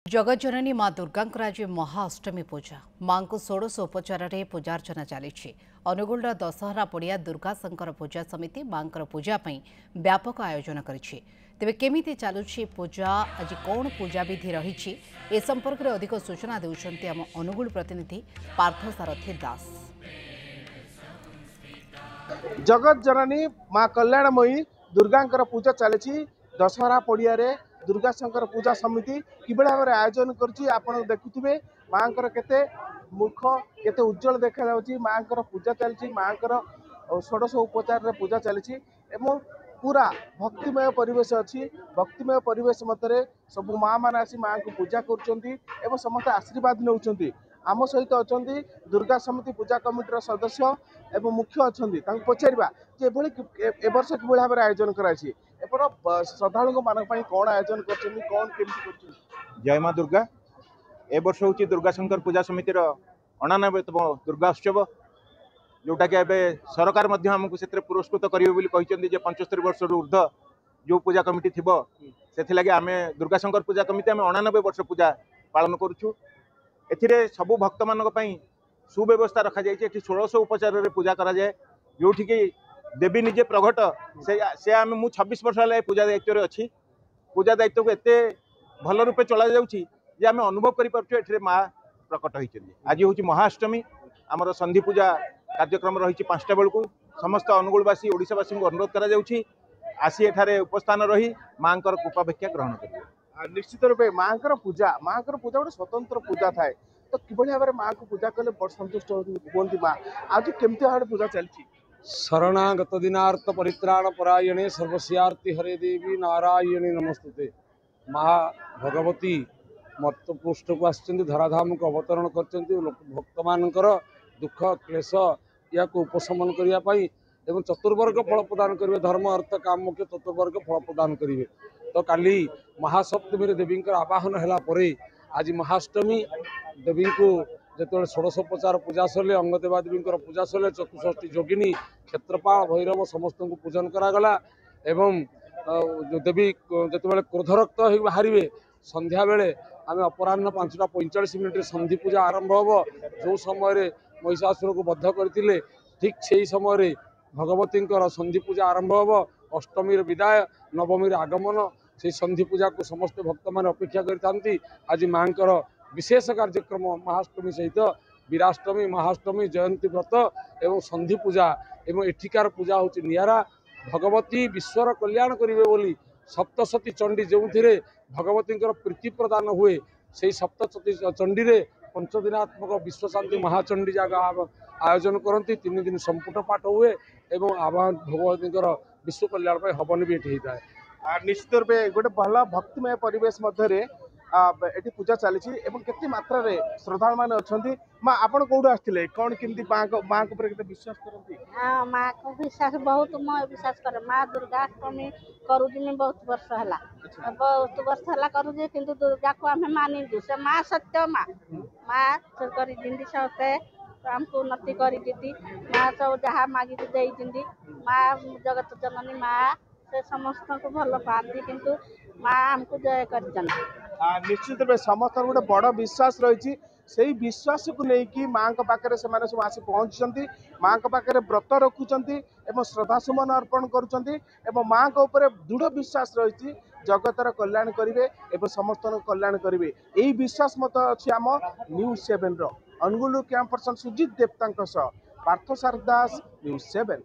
जगज्जननी माँ दुर्गा आज महाअष्टमी पूजा माँ को षोड़श उपचार पूजार्चना चली अनुगुल दशहरा पड़िया दुर्गा शंकर पूजा समिति माँ पूजा व्यापक आयोजन करिछि। तेबे केमिति चलुछि पूजा आज कौन पूजा विधि रही ए संपर्क में अधिक सूचना देउछन्ति आम अनुगुल प्रतिनिधि पार्थ सारथी दास। जगत जननी माँ कल्याणमयी दुर्गा पूजा चली दशहरा पड़िया दुर्गा शंकर पूजा समिति किभଳି भाव आयोजन करछि आपण देखुथिबे। माँ केते मुख केते उज्जवल देखा जाउछि। माँ पूजा चलछि, माँ षोडश उपचार रे पूजा चलछि एवं पूरा भक्तिमय परिवेश अच्छी। भक्तिमय परिवेश मध्य सब माँ मैंने आसी माँ को पूजा करुँच एवं समस्त आशीर्वाद नौकरी। आम सहित अच्छा दुर्गा समिति पूजा कमिटर सदस्य एवं मुख्य अच्छा पचारा ए वर्ष कि भाव में आयोजन कराई श्रद्धालु मान कौन आयोजन कर। जय माँ दुर्गा। ए वर्ष हूँ दुर्गा शंकर पूजा समितिर 89तम दुर्गा उत्सव जोटा कि एवं सरकार आमको से पुरस्कृत करेंगे 75 वर्ष ऊर्ध जो पूजा कमिटी थी से आम दुर्गा शंकर पूजा कमिटी आम 89 वर्ष पूजा पालन करुँ। ए सबू भक्त मान सुव्यवस्था रखा जाए। 16 उपचार पूजा करा जाए जो देवी निजे प्रगट से आम मु 26 वर्ष है पूजा दायित्व अच्छी। पूजा दायित्व को एत भल रूपे चला जाऊँगी जे आम अनुभव कर माँ प्रकट होती। आज हूँ महाअष्टमी आमर संधि पूजा कार्यक्रम रही 5टा बेलू समस्त अनुगुलवासी ओडिशावासी को अनुरोध करा जाउछि आसी एठारे उपस्थान रही माँ कृपाभिक्षा ग्रहण करेंगे। निश्चित रूपे माँ पूजा गोटे स्वतंत्र पूजा थाए तो किभଳି भाव माँ को पूजा कले संतुष्ट होती माँ आज केमती भाव पूजा चलती। शरणागत दिनार्थ परित्राण परायणे सर्वस्यार्ति हरे देवी नारायणी नमस्तुते। माँ भगवती मत पृष्ठ को आसचंदी धराधाम को अवतरण करचंदी भक्त मानकर दुख क्लेश या को उपशमन करने एवं चतुर्वर्ग फल प्रदान करेंगे। धर्म अर्थ काम मुख्य चतुर्वर्ग फल प्रदान करेंगे। तो काली महासप्तमी देवी आवाहन है आज महाअष्टमी देवी को जो षोडशोपचार पूजा सरले अंग देवादेवी पूजा सरले चतुष्ठी जोगिनी क्षेत्रपाल भैरव समस्त को पूजन करागला एवं देवी जो क्रोधरक्त हो बाहर संध्या बेले आम अपराह्न 5:45 संधि पूजा आरंभ हो। जो समय महिषासुर को बद्ध करते ठीक से समय भगवती संधि पूजा आरंभ हो। अष्टमी विदाय नवमी आगमन से संधि पूजा को समस्त भक्त मैंने अपेक्षा करते। आज माँ विशेष कार्यक्रम महाअष्टमी सहित वीराष्टमी महाअष्टमी जयंती व्रत एवं संधि पूजा एवं एठिकार पूजा हूँ निरा। भगवती विश्वर कल्याण करेंगे बोली सप्तशती चंडी जो भगवती प्रीति प्रदान हुए से सप्तशती चंडी रे 5 दिनात्मक विश्वशांति महाचंडी जगह आयोजन करती। 3 दिन संपुट पाठ हुए एवं आवाहन भगवती विश्व कल्याण हवन भी ये होता है। निश्चित रूपे गोटे भल भक्तिमय परिवेश मध्य एटी पूजा चली केते मात्रा रे श्रद्धालु माने अछंती। माँ आपण कोड आस्थिले कौन केमती माँ को केते विश्वास करती। हां माँ को विश्वास बहुत मैं विश्वास करे। माँ दुर्गा अष्टमी करूजी में बहुत वर्ष हला बहुत वर्ष हला करूजी किंतु दुर्गा को हमें मानी दु से माँ सत्य माँ करी दिंदी सबते हमको उन्नति करी दीदी। माँ सब जहाँ मागी दे दिंदी। माँ जगत जननी माँ से समस्त को भल पाती किंतु माँ हमको जय कर। निश्चित रूप समस्त गोटे बड़ विश्वास रही से विश्वास को लेकिन माँ के पाखे से आसी पहुँचती। माँ के पाखे व्रत रखुंट एवं श्रद्धासुमन अर्पण करुँच माँ के ऊपर दृढ़ विश्वास रही जगतर कल्याण करेंगे एवं समस्त कल्याण करेंगे। यही विश्वास मत अच्छी आम न्यूज 7 अनुगुल कैंप पर्सन सुजित देवता पार्थ सारथी दास न्यूज 7।